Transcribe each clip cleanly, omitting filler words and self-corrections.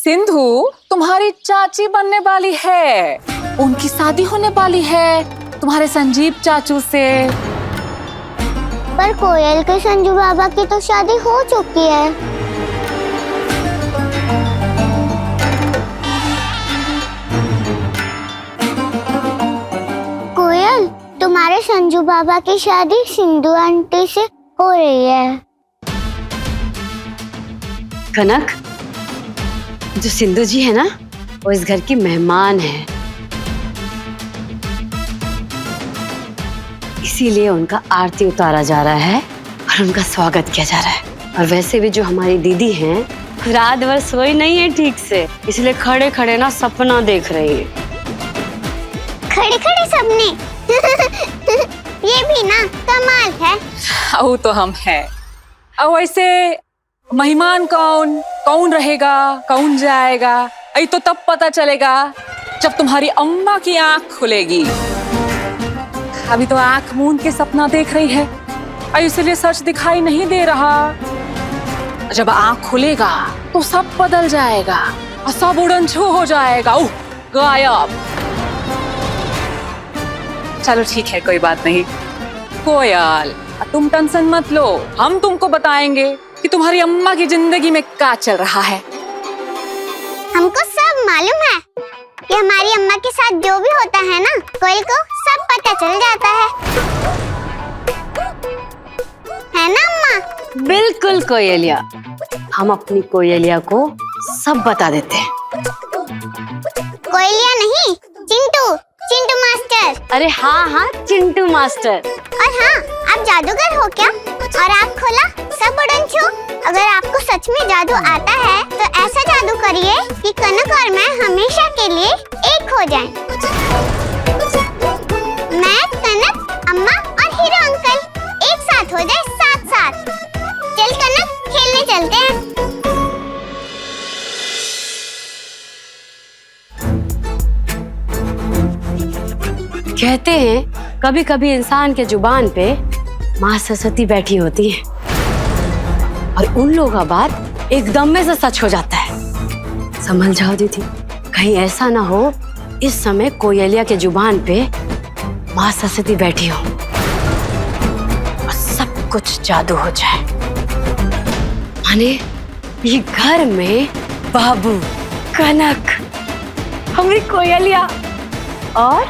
सिंधु तुम्हारी चाची बनने वाली है, उनकी शादी होने वाली है तुम्हारे संजीव चाचू से। पर कोयल के संजू बाबा की तो शादी हो चुकी है। कोयल, तुम्हारे संजू बाबा की शादी सिंधु आंटी से हो रही है। कनक, जो सिंधु जी है ना, वो इस घर की मेहमान है, इसीलिए उनका आरती उतारा जा रहा है और उनका स्वागत किया जा रहा है। और वैसे भी जो हमारी दीदी हैं, रात भर सोई नहीं है ठीक से, इसलिए खड़े खड़े ना सपना देख रही है। खड़े खड़े सपने ये भी ना कमाल है। वो तो हम है। अब वैसे मेहमान कौन कौन रहेगा, कौन जाएगा, ये तो तब पता चलेगा जब तुम्हारी अम्मा की आंख खुलेगी। अभी तो आंख मूंद के सपना देख रही है, इसलिए सच दिखाई नहीं दे रहा। जब आंख खुलेगा तो सब बदल जाएगा और सब उड़न छू हो जाएगा, गायब। चलो ठीक है, कोई बात नहीं। कोयल, तुम टेंशन मत लो, हम तुमको बताएंगे कि तुम्हारी अम्मा की जिंदगी में क्या चल रहा है। हमको सब मालूम है कि हमारी अम्मा के साथ जो भी होता है ना, कोयल को सब पता चल जाता है ना अम्मा? बिल्कुल कोयलिया, हम अपनी कोयलिया को सब बता देते हैं। कोयलिया नहीं, चिंटू, चिंटू मास्टर। अरे हाँ हाँ, चिंटू मास्टर। और हाँ, आप जादूगर हो क्या? और आप खोला सब उड़न छू। अगर आपको सच में जादू आता है तो ऐसा जादू करिए कि कनक और मैं हमेशा के लिए एक हो जाएं। मैं, कनक, अम्मा और हीरो अंकल एक साथ हो जाए, साथ साथ। चल कनक, खेलने चलते हैं। कहते हैं कभी कभी इंसान के जुबान पे माँ सरस्वती बैठी होती है और उन लोगों का बात एकदम में से सच हो जाता है। समझ जाओ दीदी, कहीं ऐसा ना हो इस समय कोयलिया के जुबान पे माँ सरस्वती बैठी हो और सब कुछ जादू हो जाए। माने ये घर में बाबू, कनक, हमारी कोयलिया और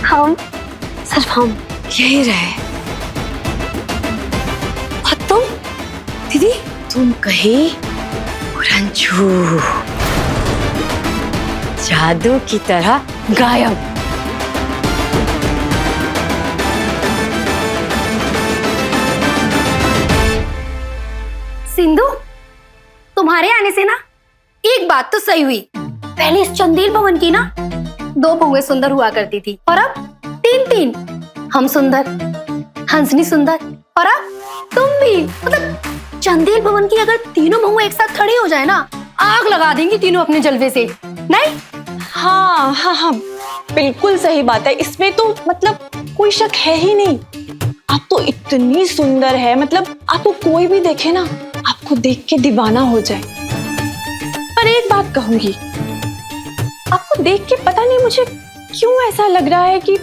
हम, सिर्फ हम यही रहे। और तुम दीदी, तुम कहीं उड़नछू, जादू की तरह गायब। सिंधु, तुम्हारे आने से ना एक बात तो सही हुई। पहले इस चंदेल भवन की ना 2 बहुएं सुंदर हुआ करती थी और अब 3-3। हम सुंदर, हंसनी सुंदर और अब तुम भी। मतलब चंदेल भवन की अगर तीनों बहुएं एक साथ खड़ी हो जाए ना, आग लगा देंगी तीनों अपने जलवे से, नहीं? हाँ हाँ हाँ, बिल्कुल सही बात है। इसमें तो मतलब कोई शक है ही नहीं। आप तो इतनी सुंदर है, मतलब आपको कोई भी देखे ना, आपको देख के दीवाना हो जाए। पर एक बात कहूंगी, आपको देख के पता नहीं मुझे क्यों ऐसा लग रहा है कि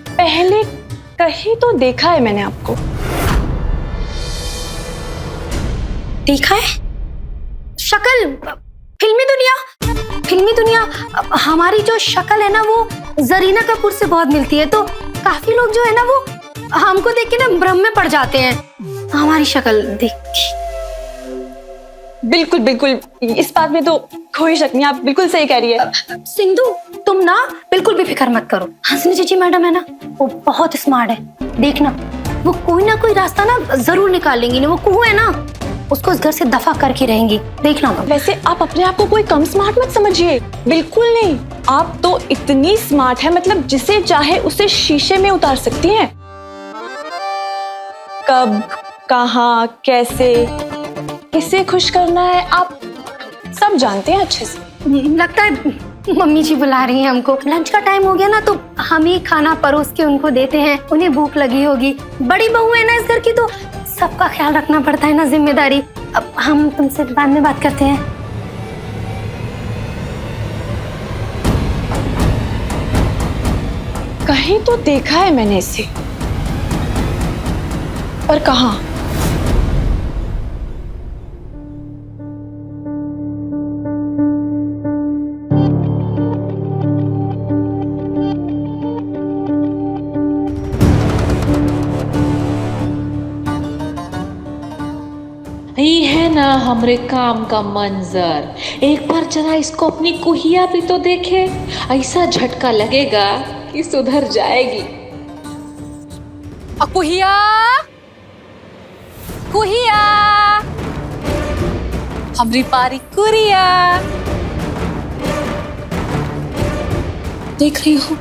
पहले कहीं तो देखा है मैंने आपको। देखा है? शक्ल, फिल्मी दुनिया हमारी जो शक्ल है ना, वो जरीना कपूर से बहुत मिलती है, तो काफी लोग जो है ना वो हमको देख के ना भ्रम में पड़ जाते हैं हमारी शक्ल देख के। बिल्कुल बिल्कुल, इस बात में तो कोई शक नहीं, आप बिल्कुल सही कह रही है। सिंधु, तुम ना बिल्कुल भी फिक्र मत करो। हंसनी चाची मैडम है ना, वो बहुत स्मार्ट है। देखना, वो कोई ना कोई रास्ता ना जरूर निकाल लेंगी ना। वो कुहू है ना, उसको इस घर से दफा करके रहेंगी, देखना। वैसे आप अपने आप को कोई कम स्मार्ट मत समझिए, बिल्कुल नहीं। आप तो इतनी स्मार्ट है, मतलब जिसे चाहे उसे शीशे में उतार सकती हैं। कब, कहाँ, कैसे, किसे खुश करना है, आप सब जानते हैं अच्छे से। लगता है मम्मी जी बुला रही हैं हमको। लंच का टाइम हो गया ना, तो हम ही खाना परोस के उनको देते हैं। उन्हें भूख लगी होगी। बड़ी बहू है ना इस घर की, तो सबका ख्याल रखना पड़ता है ना, जिम्मेदारी। अब हम तुमसे बाद में बात करते हैं। कहीं तो देखा है मैंने इसे, पर कहाँ? ये है ना हमरे काम का मंजर। एक बार जरा इसको अपनी कुहिया भी तो देखे, ऐसा झटका लगेगा कि सुधर जाएगी। कुहिया, कुहिया, हमरी पारी कुरिया। देख रही हो,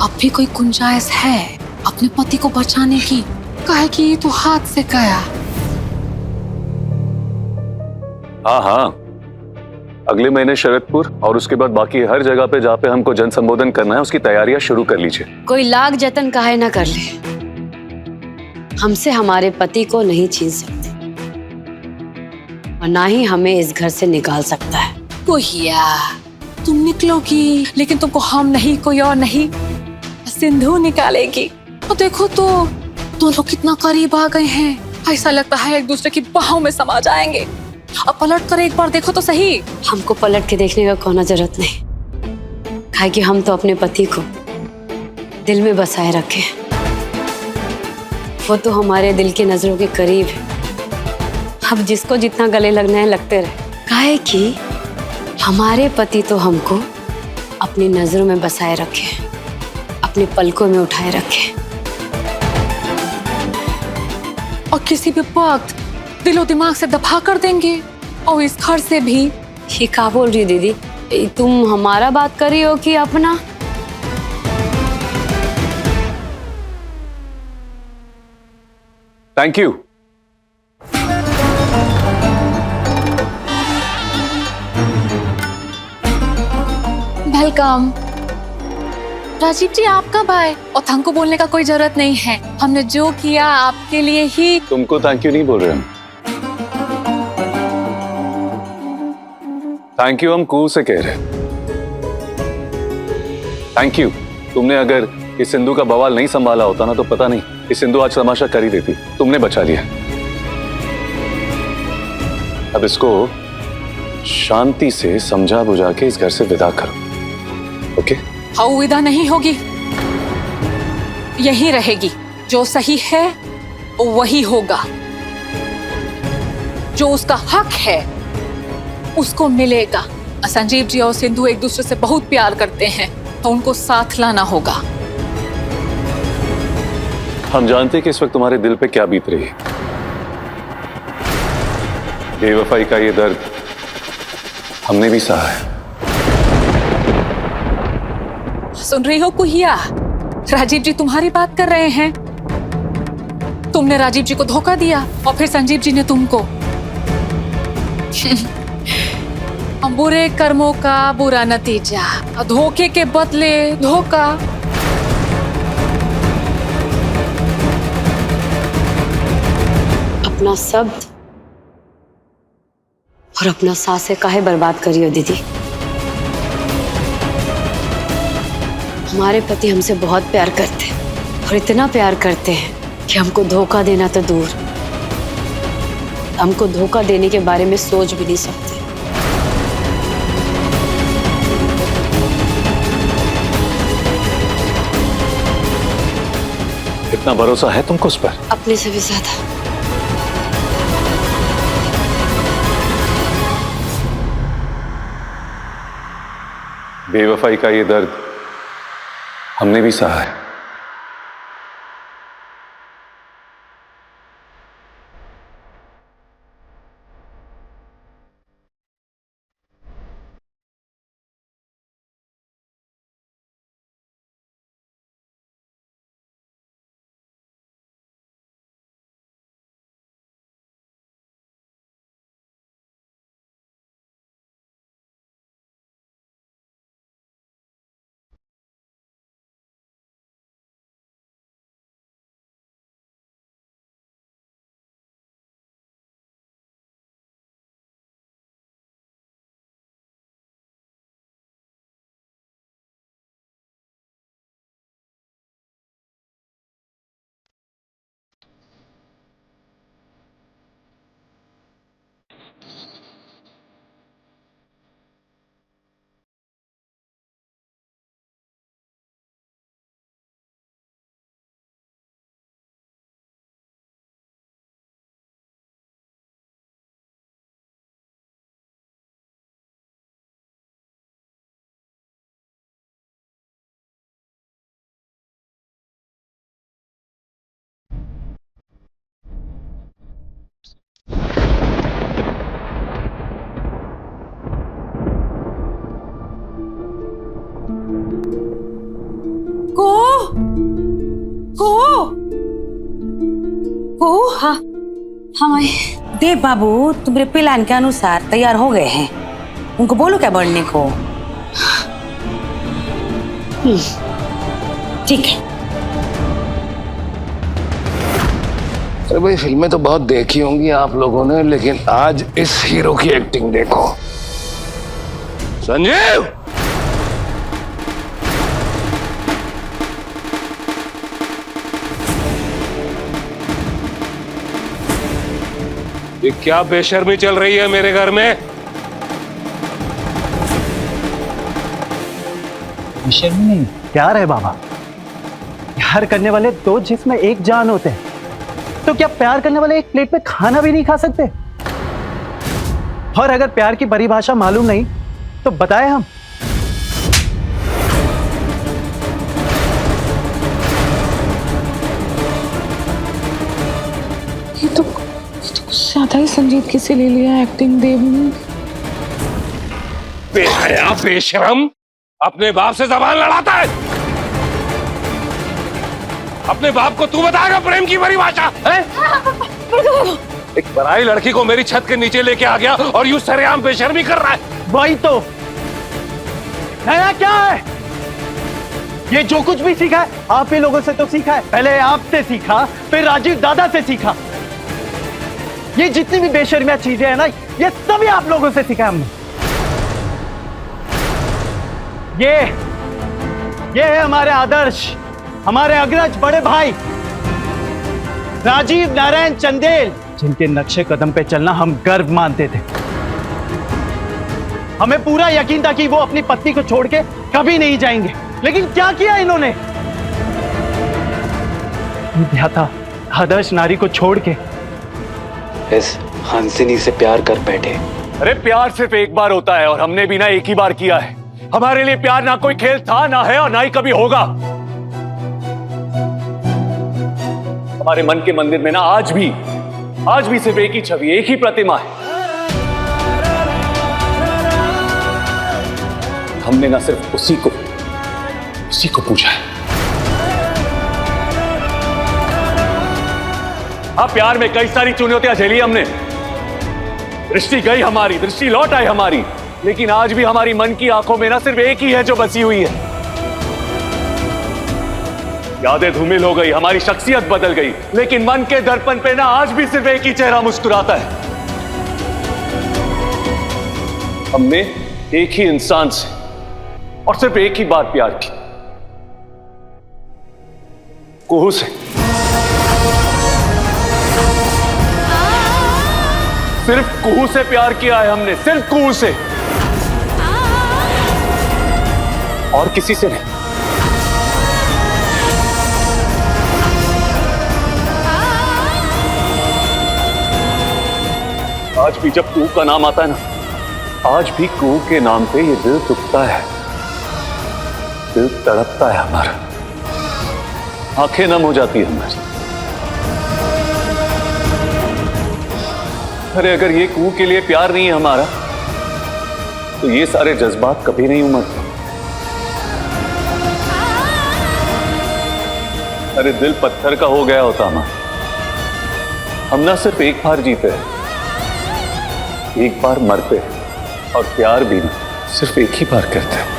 अब भी कोई गुंजाइश है अपने पति को बचाने की। काहे कि ये तो हाथ से गया। हाँ हाँ, अगले महीने शरदपुर और उसके बाद बाकी हर जगह पे जहाँ पे हमको जन संबोधन करना है उसकी तैयारियां शुरू कर लीजिए। कोई लाग जतन काहे ना कर ले, हमसे हमारे पति को नहीं छीन सकते और ना ही हमें इस घर से निकाल सकता है। कुहिया, तुम निकलोगी लेकिन तुमको हम नहीं, कोई और नहीं, सिंधु निकालेगी। और देखो तो दोनों कितना करीब आ गए हैं। ऐसा लगता है एक दूसरे की बाहों में समा जाएंगे। अब पलट कर एक बार देखो तो सही। हमको पलट के देखने का कोई जरूरत नहीं, काहे कि हम तो अपने पति को दिल में बसाए रखे हैं। वो तो हमारे दिल की नजरों के करीब है। अब जिसको जितना गले लगना है लगते रहे, काहे कि हमारे पति तो हमको अपनी नजरों में बसाए रखे हैं, अपने पलकों में उठाए रखे। और किसी भी वक्त दिलो दिमाग से दफा कर देंगे और इस घर से भी। ये क्या बोल रही दीदी? तुम हमारा बात कर रही हो कि अपना? Thank you. वेलकम। राजीव जी, आप कब आए? और हमको बोलने का कोई जरूरत नहीं है। हमने जो किया आपके लिए ही। तुमको थैंक यू नहीं बोल रहे हम। थैंक यू हम कू से कह रहे हैं। Thank you. तुमने अगर इस सिंधु का बवाल नहीं संभाला होता ना तो पता नहीं इस सिंधु आज तमाशा कर ही देती। तुमने बचा लिया। अब इसको शांति से समझा बुझा के इस घर से विदा करो। ओके? हाँ, विदा नहीं होगी, यही रहेगी। जो सही है वही होगा। जो उसका हक है उसको मिलेगा। संजीव जी और सिंधु एक दूसरे से बहुत प्यार करते हैं तो उनको साथ लाना होगा। हम जानते हैं कि इस वक्त तुम्हारे दिल पे क्या बीत रही है। बेवफाई का ये दर्द हमने भी सहा है। सुन रही हो कुहिया? राजीव जी तुम्हारी बात कर रहे हैं। तुमने राजीव जी को धोखा दिया और फिर संजीव जी ने तुमको। बुरे कर्मों का बुरा नतीजा, धोखे के बदले धोखा। अपना शब्द और अपना सांसें काहे बर्बाद करी हो दीदी? हमारे पति हमसे बहुत प्यार करते हैं और इतना प्यार करते हैं कि हमको धोखा देना तो दूर, हमको धोखा देने के बारे में सोच भी नहीं सकते। इतना भरोसा है तुमको उस पर? अपने से भी ज्यादा। बेवफाई का ये दर्द हमने भी सहा है। हाँ हाँ माई। देव बाबू तुम्हारे प्लान के अनुसार तैयार हो गए हैं, उनको बोलो क्या बढ़ने को। ठीक है। अरे भाई फिल्में तो बहुत देखी होंगी आप लोगों ने, लेकिन आज इस हीरो की एक्टिंग देखो। संजीव, ये क्या बेशर्मी चल रही है मेरे घर में? बेशर्मी नहीं, प्यार है बाबा। प्यार करने वाले दो जिस्म एक जान होते हैं, तो क्या प्यार करने वाले एक प्लेट में खाना भी नहीं खा सकते? और अगर प्यार की परिभाषा मालूम नहीं तो बताएं हम। ये तो कुछ ज्यादा ही संजीदगी से ले लिया एक्टिंग देव ने। बेहया बेशरम, अपने बाप से जबान लड़ाता है। अपने बाप को तू बताएगा प्रेम की परिभाषा है? एक पराई लड़की को मेरी छत के नीचे लेके आ गया और यूं सरेआम बेशर्मी कर रहा है। वही तो नया क्या है? ये जो कुछ भी सीखा है आप ही लोगों से तो सीखा है। पहले आपसे सीखा, फिर राजीव दादा से सीखा। ये जितनी भी बेशर्मियां चीजें हैं ना, ये सभी आप लोगों से सीखा हमने। ये है हमारे आदर्श, हमारे अग्रज बड़े भाई राजीव नारायण चंदेल, जिनके नक्शे कदम पे चलना हम गर्व मानते थे। हमें पूरा यकीन था कि वो अपनी पत्नी को छोड़ के कभी नहीं जाएंगे, लेकिन क्या किया इन्होंने? था आदर्श नारी को छोड़ के इस हंसिनी से प्यार कर बैठे। अरे प्यार सिर्फ एक बार होता है और हमने भी ना एक ही बार किया है। हमारे लिए प्यार ना कोई खेल था, ना है और ना ही कभी होगा। हमारे मन के मंदिर में ना आज भी सिर्फ एक ही छवि, एक ही प्रतिमा है। हमने ना सिर्फ उसी को पूजा है। हाँ, प्यार में कई सारी चुनौतियां झेली हमने। दृष्टि गई हमारी, दृष्टि लौट आई हमारी, लेकिन आज भी हमारी मन की आंखों में ना सिर्फ एक ही है जो बसी हुई है। यादें धूमिल हो गई, हमारी शख्सियत बदल गई, लेकिन मन के दर्पण पे ना आज भी सिर्फ एक ही चेहरा मुस्कुराता है। हमने एक ही इंसान से और सिर्फ एक ही बार प्यार की, कुहू से। सिर्फ कुहू से प्यार किया है हमने, सिर्फ कुहू से, और किसी से नहीं। आज भी जब कुहू का नाम आता है ना, आज भी कुहू के नाम पे ये दिल दुखता है, दिल तड़पता है हमारा, आंखें नम हो जाती है हमारी। अरे अगर ये कुहू के लिए प्यार नहीं है हमारा, तो ये सारे जज्बात कभी नहीं उमड़ते। अरे दिल पत्थर का हो गया होता हमारा। हम ना सिर्फ एक बार जीते हैं, एक बार मरते हैं, और प्यार भी ना सिर्फ एक ही बार करते हैं।